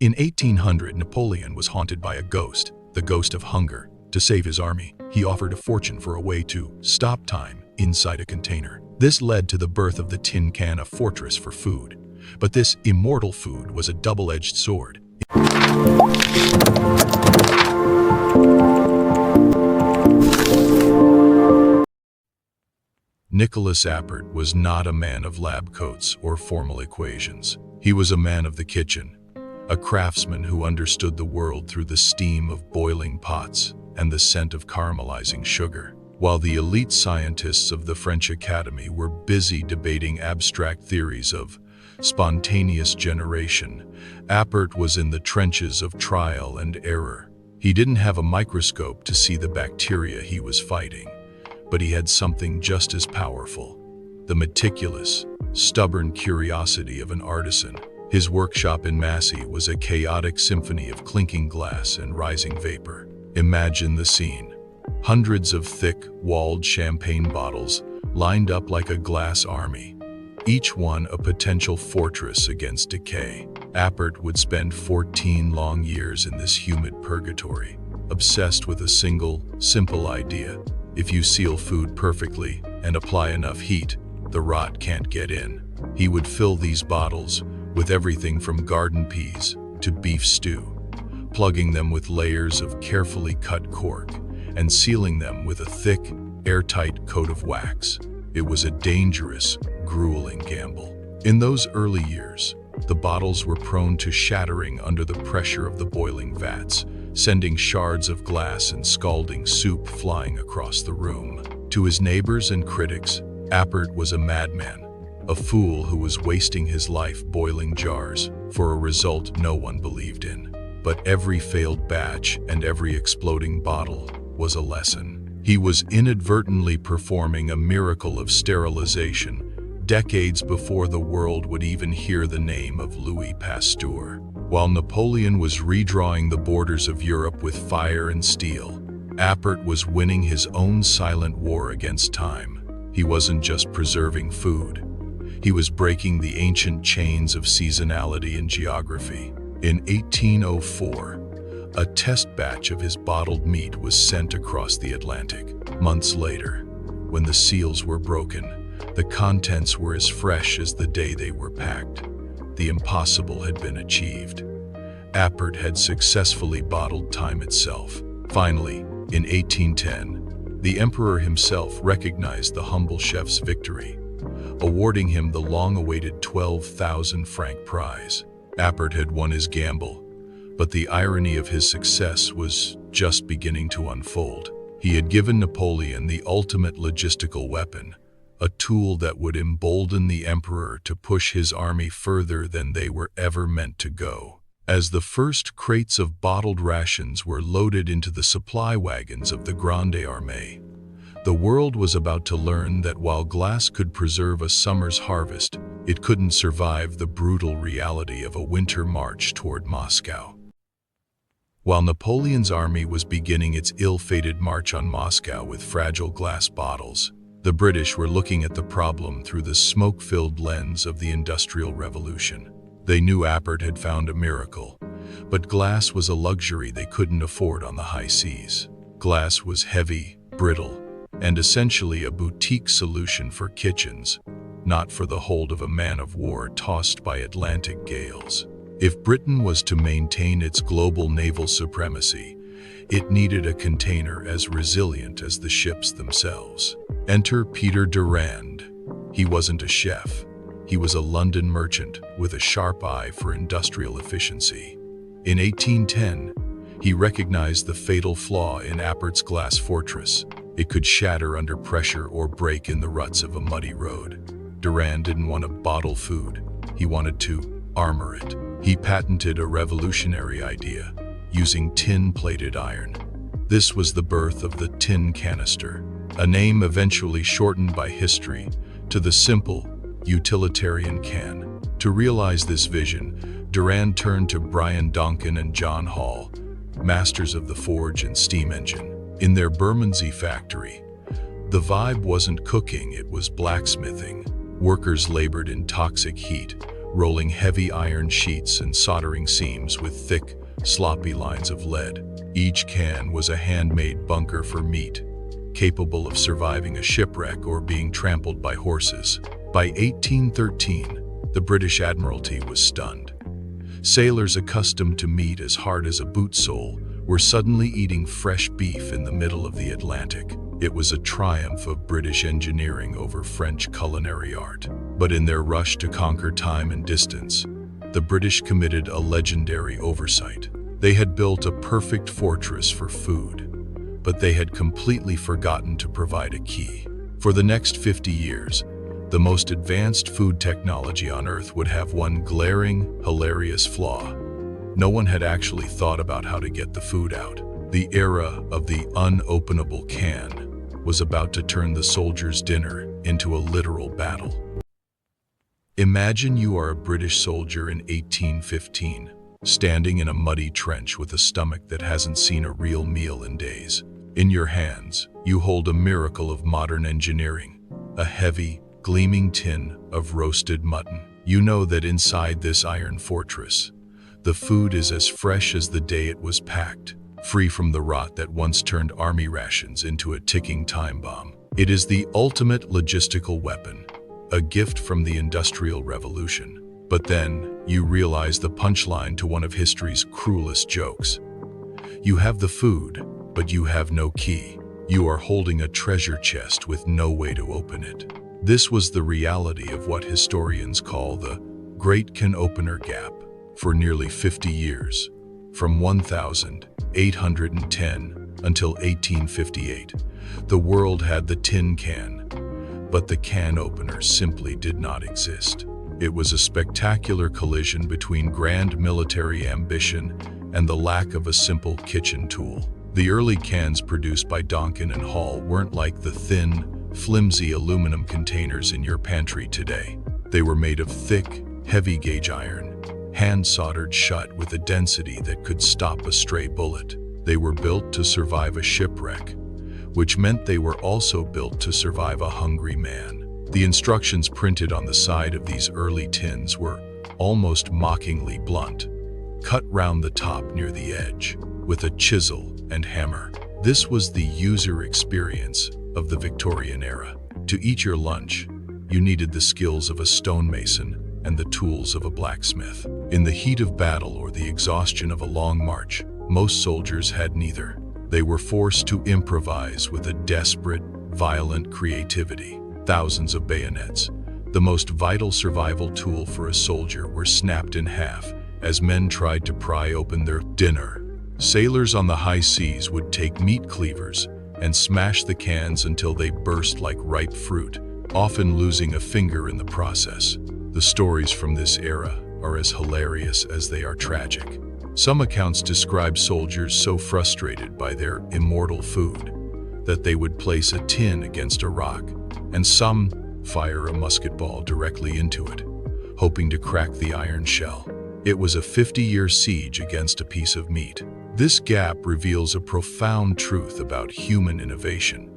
In 1800, Napoleon was haunted by a ghost, the ghost of hunger. To save his army, he offered a fortune for a way to stop time inside a container. This led to the birth of the tin can, a fortress for food. But this immortal food was a double-edged sword. Nicholas Appert was not a man of lab coats or formal equations. He was a man of the kitchen, a craftsman who understood the world through the steam of boiling pots and the scent of caramelizing sugar. While the elite scientists of the French Academy were busy debating abstract theories of spontaneous generation, Appert was in the trenches of trial and error. He didn't have a microscope to see the bacteria he was fighting, but he had something just as powerful: the meticulous, stubborn curiosity of an artisan. His workshop in Massy was a chaotic symphony of clinking glass and rising vapor. Imagine the scene. Hundreds of thick-walled champagne bottles lined up like a glass army, each one a potential fortress against decay. Appert would spend 14 long years in this humid purgatory, obsessed with a single, simple idea: if you seal food perfectly and apply enough heat, the rot can't get in. He would fill these bottles with everything from garden peas to beef stew, plugging them with layers of carefully cut cork and sealing them with a thick, airtight coat of wax. It was a dangerous, grueling gamble. In those early years, the bottles were prone to shattering under the pressure of the boiling vats, sending shards of glass and scalding soup flying across the room. To his neighbors and critics, Appert was a madman, a fool who was wasting his life boiling jars for a result no one believed in. But every failed batch and every exploding bottle was a lesson. He was inadvertently performing a miracle of sterilization decades before the world would even hear the name of Louis Pasteur. While Napoleon was redrawing the borders of Europe with fire and steel, Appert was winning his own silent war against time. He wasn't just preserving food. He was breaking the ancient chains of seasonality and geography. In 1804, a test batch of his bottled meat was sent across the Atlantic. Months later, when the seals were broken, the contents were as fresh as the day they were packed. The impossible had been achieved. Appert had successfully bottled time itself. Finally, in 1810, the emperor himself recognized the humble chef's victory, awarding him the long-awaited 12,000 franc prize. Appert had won his gamble, but the irony of his success was just beginning to unfold. He had given Napoleon the ultimate logistical weapon, a tool that would embolden the emperor to push his army further than they were ever meant to go. As the first crates of bottled rations were loaded into the supply wagons of the Grande Armée, the world was about to learn that while glass could preserve a summer's harvest, it couldn't survive the brutal reality of a winter march toward Moscow. While Napoleon's army was beginning its ill-fated march on Moscow with fragile glass bottles, the British were looking at the problem through the smoke-filled lens of the Industrial Revolution. They knew Appert had found a miracle, but glass was a luxury they couldn't afford on the high seas. Glass was heavy, brittle, and essentially a boutique solution for kitchens, not for the hold of a man of war tossed by Atlantic gales. If Britain was to maintain its global naval supremacy, it needed a container as resilient as the ships themselves. Enter Peter Durand. He wasn't a chef. He was a London merchant with a sharp eye for industrial efficiency. In 1810, he recognized the fatal flaw in Appert's glass fortress. It could shatter under pressure or break in the ruts of a muddy road. Durand didn't want to bottle food. He wanted to armor it. He patented a revolutionary idea, using tin-plated iron. This was the birth of the tin canister, a name eventually shortened by history to the simple, utilitarian can. To realize this vision, Durand turned to Brian Donkin and John Hall, masters of the forge and steam engine. In their Bermondsey factory, the vibe wasn't cooking, it was blacksmithing. Workers labored in toxic heat, rolling heavy iron sheets and soldering seams with thick, sloppy lines of lead. Each can was a handmade bunker for meat, capable of surviving a shipwreck or being trampled by horses. By 1813, the British Admiralty was stunned. Sailors accustomed to meat as hard as a boot sole were suddenly eating fresh beef in the middle of the Atlantic. It was a triumph of British engineering over French culinary art. But in their rush to conquer time and distance, the British committed a legendary oversight. They had built a perfect fortress for food, but they had completely forgotten to provide a key. For the next 50 years, the most advanced food technology on Earth would have one glaring, hilarious flaw. No one had actually thought about how to get the food out. The era of the unopenable can was about to turn the soldier's dinner into a literal battle. Imagine you are a British soldier in 1815, standing in a muddy trench with a stomach that hasn't seen a real meal in days. In your hands, you hold a miracle of modern engineering, a heavy, gleaming tin of roasted mutton. You know that inside this iron fortress, the food is as fresh as the day it was packed, free from the rot that once turned army rations into a ticking time bomb. It is the ultimate logistical weapon, a gift from the Industrial Revolution. But then, you realize the punchline to one of history's cruelest jokes. You have the food, but you have no key. You are holding a treasure chest with no way to open it. This was the reality of what historians call the Great Can Opener Gap. For nearly 50 years, from 1810 until 1858, the world had the tin can, but the can opener simply did not exist. It was a spectacular collision between grand military ambition and the lack of a simple kitchen tool. The early cans produced by Donkin and Hall weren't like the thin, flimsy aluminum containers in your pantry today. They were made of thick, heavy-gauge iron, hand-soldered shut with a density that could stop a stray bullet. They were built to survive a shipwreck, which meant they were also built to survive a hungry man. The instructions printed on the side of these early tins were almost mockingly blunt, cut round the top near the edge, with a chisel and hammer. This was the user experience of the Victorian era. To eat your lunch, you needed the skills of a stonemason and the tools of a blacksmith. In the heat of battle or the exhaustion of a long march, most soldiers had neither. They were forced to improvise with a desperate, violent creativity. Thousands of bayonets, the most vital survival tool for a soldier, were snapped in half as men tried to pry open their dinner. Sailors on the high seas would take meat cleavers and smash the cans until they burst like ripe fruit, often losing a finger in the process. The stories from this era are as hilarious as they are tragic. Some accounts describe soldiers so frustrated by their immortal food that they would place a tin against a rock, and some fire a musket ball directly into it, hoping to crack the iron shell. It was a 50-year siege against a piece of meat. This gap reveals a profound truth about human innovation.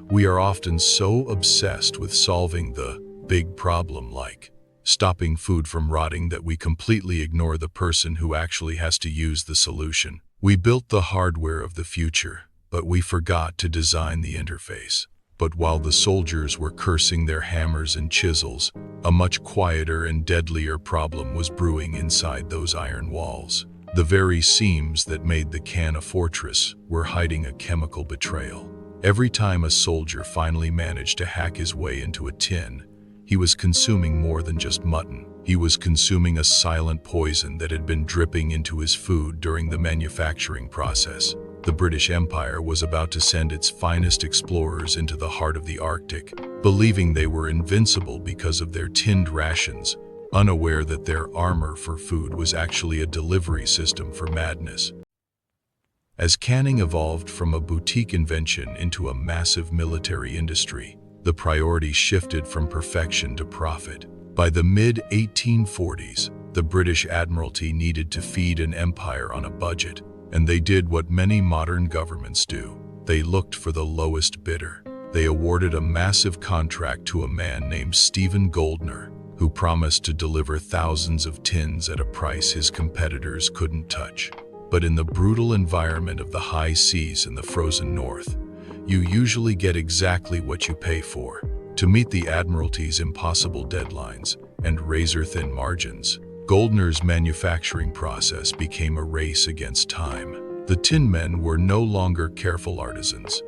We are often so obsessed with solving the big problem, like stopping food from rotting, that we completely ignore the person who actually has to use the solution. We built the hardware of the future, but we forgot to design the interface. But while the soldiers were cursing their hammers and chisels, a much quieter and deadlier problem was brewing inside those iron walls. The very seams that made the can a fortress were hiding a chemical betrayal. Every time a soldier finally managed to hack his way into a tin, he was consuming more than just mutton. He was consuming a silent poison that had been dripping into his food during the manufacturing process. The British Empire was about to send its finest explorers into the heart of the Arctic, believing they were invincible because of their tinned rations, unaware that their armor for food was actually a delivery system for madness. As canning evolved from a boutique invention into a massive military industry, the priorities shifted from perfection to profit. By the mid-1840s, the British Admiralty needed to feed an empire on a budget, and they did what many modern governments do. They looked for the lowest bidder. They awarded a massive contract to a man named Stephen Goldner, who promised to deliver thousands of tins at a price his competitors couldn't touch. But in the brutal environment of the high seas in the frozen north, you usually get exactly what you pay for. To meet the Admiralty's impossible deadlines and razor-thin margins, Goldner's manufacturing process became a race against time. The tin men were no longer careful artisans.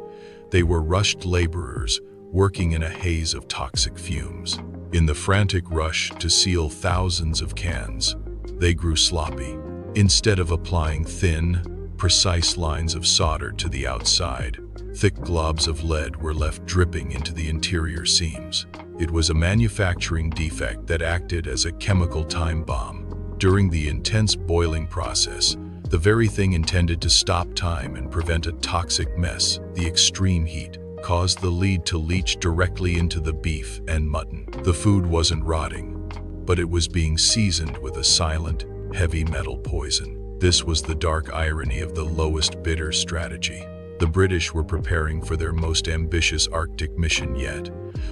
They were rushed laborers working in a haze of toxic fumes. In the frantic rush to seal thousands of cans, they grew sloppy. Instead of applying thin, precise lines of solder to the outside, thick globs of lead were left dripping into the interior seams. It was a manufacturing defect that acted as a chemical time bomb. During the intense boiling process, the very thing intended to stop time and prevent a toxic mess, the extreme heat, caused the lead to leach directly into the beef and mutton. The food wasn't rotting, but it was being seasoned with a silent, heavy metal poison. This was the dark irony of the lowest bidder strategy. The British were preparing for their most ambitious Arctic mission yet,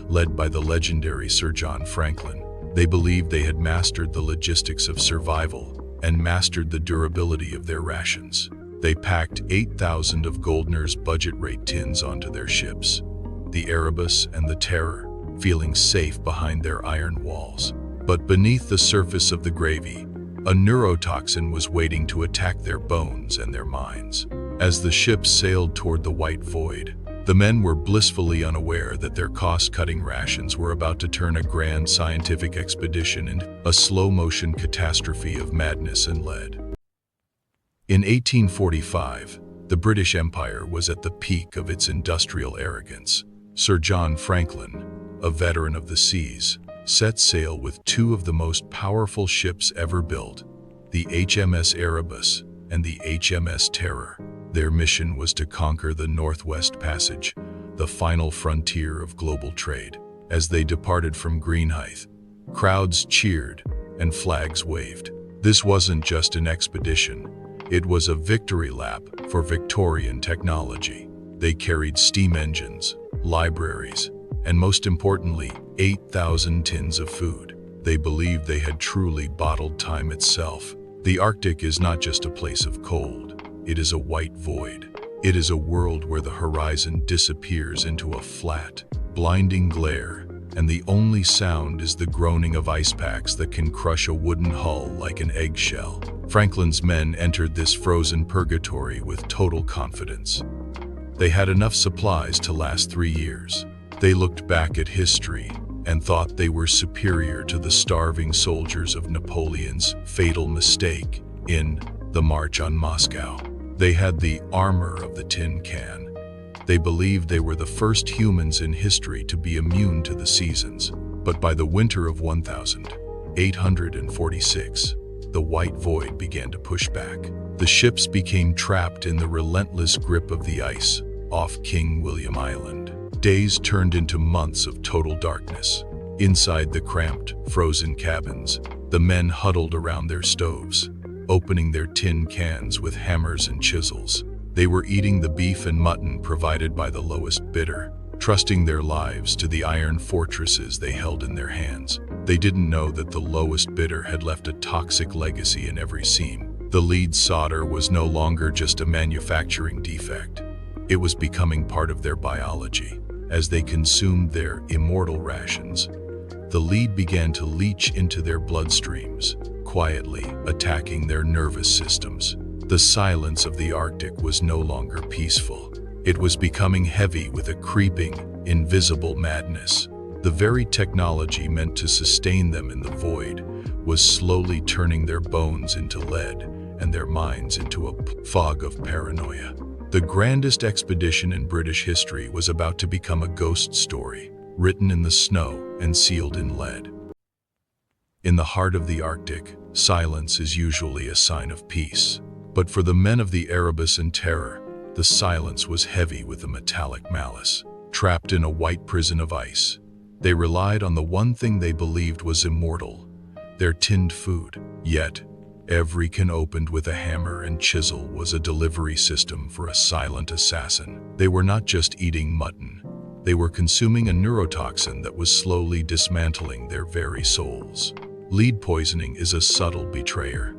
led by the legendary Sir John Franklin. They believed they had mastered the logistics of survival and mastered the durability of their rations. They packed 8,000 of Goldner's budget-rate tins onto their ships, the Erebus and the Terror, feeling safe behind their iron walls. But beneath the surface of the gravy, a neurotoxin was waiting to attack their bones and their minds. As the ships sailed toward the white void, the men were blissfully unaware that their cost-cutting rations were about to turn a grand scientific expedition into a slow-motion catastrophe of madness and lead. In 1845, the British Empire was at the peak of its industrial arrogance. Sir John Franklin, a veteran of the seas, set sail with two of the most powerful ships ever built, the HMS Erebus and the HMS Terror. Their mission was to conquer the Northwest Passage, the final frontier of global trade. As they departed from Greenhithe, crowds cheered and flags waved. This wasn't just an expedition, it was a victory lap for Victorian technology. They carried steam engines, libraries, and most importantly, 8,000 tins of food. They believed they had truly bottled time itself. The Arctic is not just a place of cold, it is a white void. It is a world where the horizon disappears into a flat, blinding glare, and the only sound is the groaning of ice packs that can crush a wooden hull like an eggshell. Franklin's men entered this frozen purgatory with total confidence. They had enough supplies to last 3 years. They looked back at history and thought they were superior to the starving soldiers of Napoleon's fatal mistake in the March on Moscow. They had the armor of the tin can. They believed they were the first humans in history to be immune to the seasons. But by the winter of 1846, the white void began to push back. The ships became trapped in the relentless grip of the ice off King William Island. Days turned into months of total darkness. Inside the cramped, frozen cabins, the men huddled around their stoves, opening their tin cans with hammers and chisels. They were eating the beef and mutton provided by the lowest bidder, trusting their lives to the iron fortresses they held in their hands. They didn't know that the lowest bidder had left a toxic legacy in every seam. The lead solder was no longer just a manufacturing defect. It was becoming part of their biology. As they consumed their immortal rations, the lead began to leach into their bloodstreams, quietly attacking their nervous systems. The silence of the Arctic was no longer peaceful. It was becoming heavy with a creeping, invisible madness. The very technology meant to sustain them in the void was slowly turning their bones into lead and their minds into a fog of paranoia. The grandest expedition in British history was about to become a ghost story, written in the snow and sealed in lead. In the heart of the Arctic, silence is usually a sign of peace. But for the men of the Erebus and Terror, the silence was heavy with a metallic malice. Trapped in a white prison of ice, they relied on the one thing they believed was immortal, their tinned food. Yet, every can opened with a hammer and chisel was a delivery system for a silent assassin. They were not just eating mutton, They were consuming a neurotoxin that was slowly dismantling their very souls. Lead poisoning is a subtle betrayer.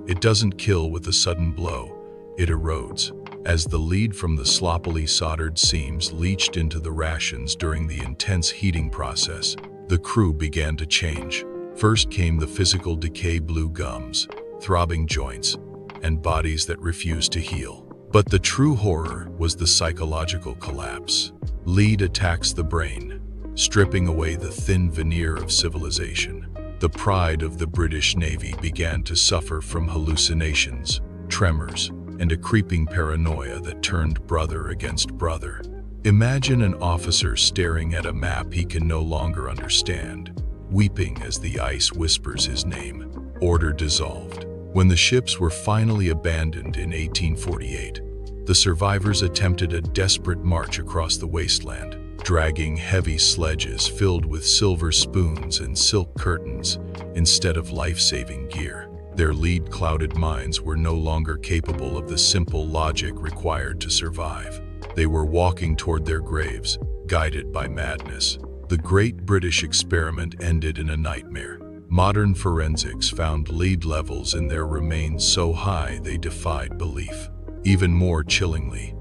It doesn't kill with a sudden blow, it erodes. As the lead from the sloppily soldered seams leached into the rations during the intense heating process, the crew began to change. First came the physical decay: blue gums, throbbing joints, and bodies that refused to heal. But the true horror was the psychological collapse. Lead attacks the brain, stripping away the thin veneer of civilization. The pride of the British Navy began to suffer from hallucinations, tremors, and a creeping paranoia that turned brother against brother. Imagine an officer staring at a map he can no longer understand, weeping as the ice whispers his name. Order dissolved. When the ships were finally abandoned in 1848, the survivors attempted a desperate march across the wasteland, dragging heavy sledges filled with silver spoons and silk curtains instead of life-saving gear. Their lead-clouded minds were no longer capable of the simple logic required to survive. They were walking toward their graves, guided by madness. The Great British Experiment ended in a nightmare. Modern forensics found lead levels in their remains so high they defied belief. Even more chillingly,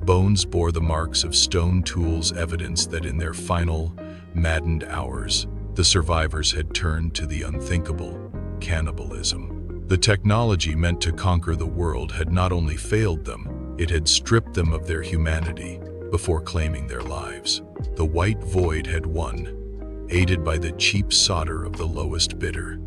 bones bore the marks of stone tools, evidence that in their final, maddened hours, the survivors had turned to the unthinkable: cannibalism. The technology meant to conquer the world had not only failed them, it had stripped them of their humanity before claiming their lives. The white void had won, aided by the cheap solder of the lowest bidder.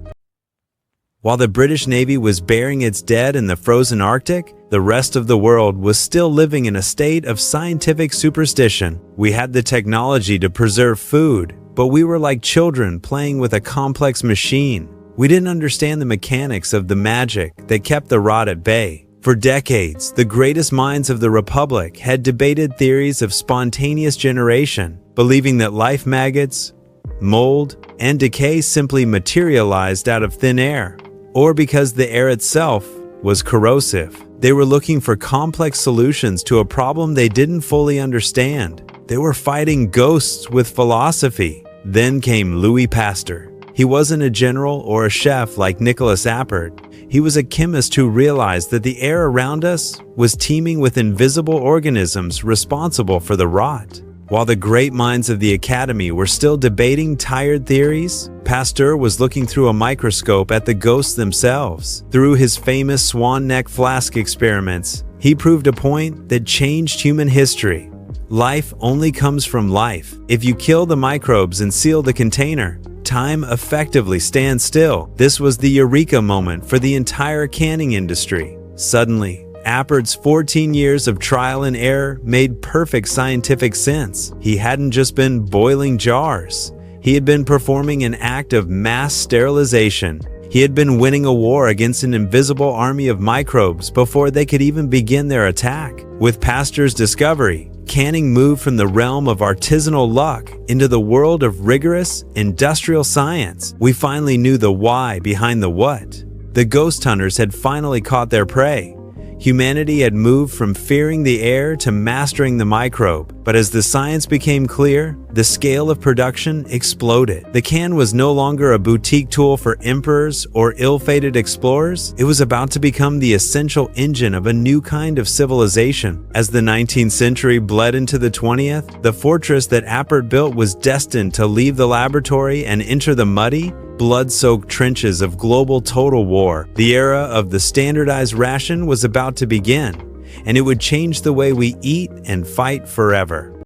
While the British Navy was burying its dead in the frozen Arctic, the rest of the world was still living in a state of scientific superstition. We had the technology to preserve food, but we were like children playing with a complex machine. We didn't understand the mechanics of the magic that kept the rot at bay. For decades, the greatest minds of the Republic had debated theories of spontaneous generation, believing that life maggots, mold, and decay simply materialized out of thin air, or because the air itself was corrosive. They were looking for complex solutions to a problem they didn't fully understand. They were fighting ghosts with philosophy. Then came Louis Pasteur. He wasn't a general or a chef like Nicholas Appert. He was a chemist who realized that the air around us was teeming with invisible organisms responsible for the rot. While the great minds of the Academy were still debating tired theories, Pasteur was looking through a microscope at the ghosts themselves. Through his famous swan neck flask experiments, he proved a point that changed human history. Life only comes from life. If you kill the microbes and seal the container, time effectively stands still. This was the eureka moment for the entire canning industry. Suddenly, Appert's 14 years of trial and error made perfect scientific sense. He hadn't just been boiling jars. He had been performing an act of mass sterilization. He had been winning a war against an invisible army of microbes before they could even begin their attack. With Pasteur's discovery, canning moved from the realm of artisanal luck into the world of rigorous, industrial science. We finally knew the why behind the what. The ghost hunters had finally caught their prey. Humanity had moved from fearing the air to mastering the microbe. But as the science became clear, the scale of production exploded. The can was no longer a boutique tool for emperors or ill-fated explorers. It was about to become the essential engine of a new kind of civilization. As the 19th century bled into the 20th, the fortress that Appert built was destined to leave the laboratory and enter the muddy, blood-soaked trenches of global total war. The era of the standardized ration was about to begin, and it would change the way we eat and fight forever.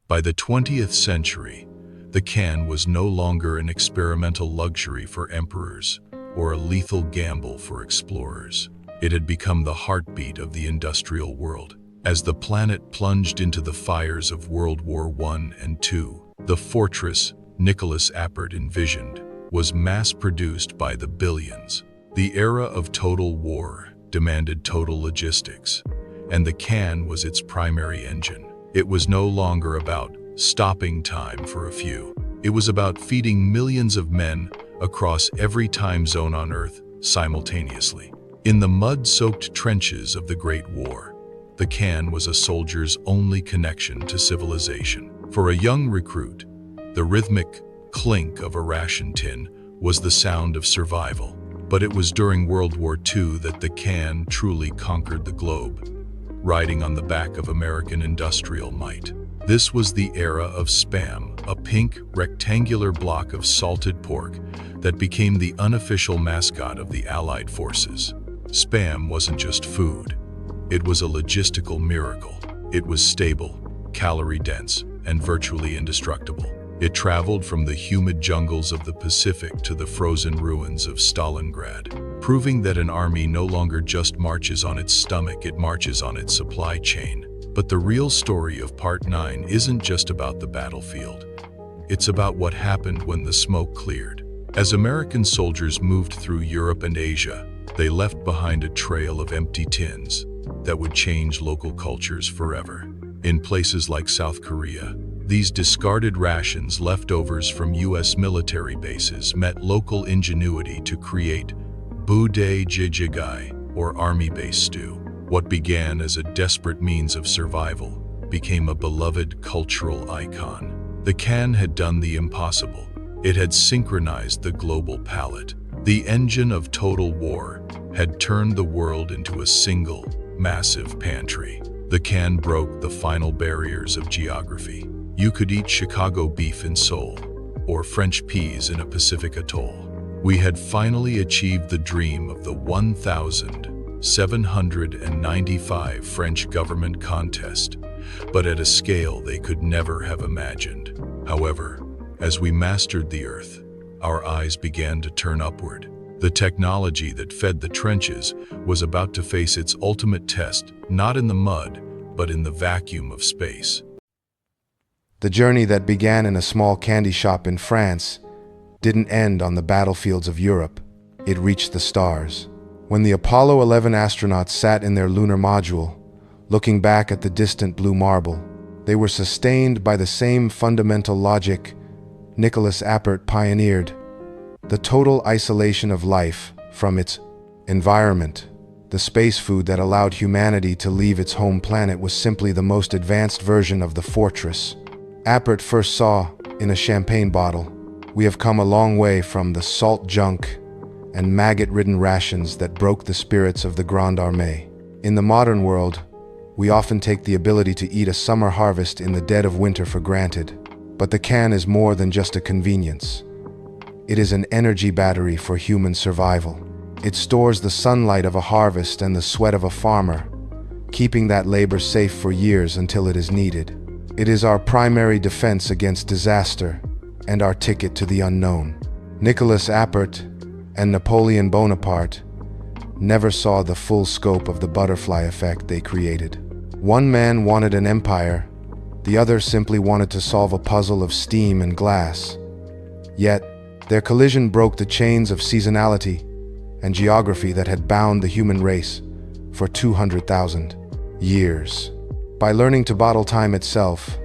By the 20th century, the can was no longer an experimental luxury for emperors or a lethal gamble for explorers. It had become the heartbeat of the industrial world. As the planet plunged into the fires of World War I and II, the fortress Nicholas Appert envisioned was mass-produced by the billions. The era of total war demanded total logistics, and the can was its primary engine. It was no longer about stopping time for a few. It was about feeding millions of men across every time zone on Earth simultaneously. In the mud-soaked trenches of the Great War, the can was a soldier's only connection to civilization. For a young recruit, the rhythmic clink of a ration tin was the sound of survival. But it was during World War II that the can truly conquered the globe, riding on the back of American industrial might. This was the era of Spam, a pink, rectangular block of salted pork that became the unofficial mascot of the Allied forces. Spam wasn't just food. It was a logistical miracle. It was stable, calorie-dense, and virtually indestructible. It traveled from the humid jungles of the Pacific to the frozen ruins of Stalingrad, proving that an army no longer just marches on its stomach, it marches on its supply chain. But the real story of Part 9 isn't just about the battlefield. It's about what happened when the smoke cleared. As American soldiers moved through Europe and Asia, they left behind a trail of empty tins that would change local cultures forever. In places like South Korea, these discarded rations, leftovers from US military bases, met local ingenuity to create budae jijigae, or army-based stew. What began as a desperate means of survival became a beloved cultural icon. The can had done the impossible. It had synchronized the global palate. The engine of total war had turned the world into a single, massive pantry. The can broke the final barriers of geography. You could eat Chicago beef in Seoul, or French peas in a Pacific atoll. We had finally achieved the dream of the 1,795 French government contest, but at a scale they could never have imagined. However, as we mastered the earth, our eyes began to turn upward. The technology that fed the trenches was about to face its ultimate test, not in the mud, but in the vacuum of space. The journey that began in a small candy shop in France didn't end on the battlefields of Europe. It reached the stars. When the Apollo 11 astronauts sat in their lunar module, looking back at the distant blue marble, they were sustained by the same fundamental logic Nicholas Appert pioneered: the total isolation of life from its environment. The space food that allowed humanity to leave its home planet was simply the most advanced version of the fortress Appert first saw in a champagne bottle. We have come a long way from the salt junk and maggot-ridden rations that broke the spirits of the Grande Armée. In the modern world, we often take the ability to eat a summer harvest in the dead of winter for granted. But the can is more than just a convenience. It is an energy battery for human survival. It stores the sunlight of a harvest and the sweat of a farmer, keeping that labor safe for years until it is needed. It is our primary defense against disaster and our ticket to the unknown. Nicholas Appert and Napoleon Bonaparte never saw the full scope of the butterfly effect they created. One man wanted an empire, the other simply wanted to solve a puzzle of steam and glass. Yet, their collision broke the chains of seasonality and geography that had bound the human race for 200,000 years. By learning to bottle time itself,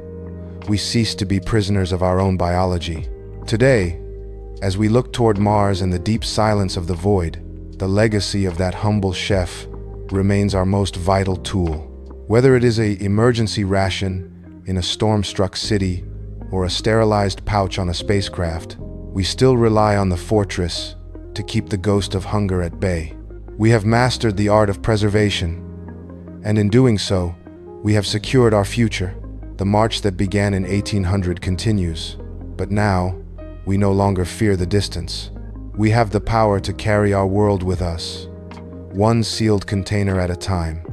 we ceased to be prisoners of our own biology. Today, as we look toward Mars and the deep silence of the void, the legacy of that humble chef remains our most vital tool. Whether it is an emergency ration in a storm-struck city or a sterilized pouch on a spacecraft, we still rely on the fortress to keep the ghost of hunger at bay. We have mastered the art of preservation, and in doing so, we have secured our future. The march that began in 1800 continues, but now, we no longer fear the distance. We have the power to carry our world with us, one sealed container at a time.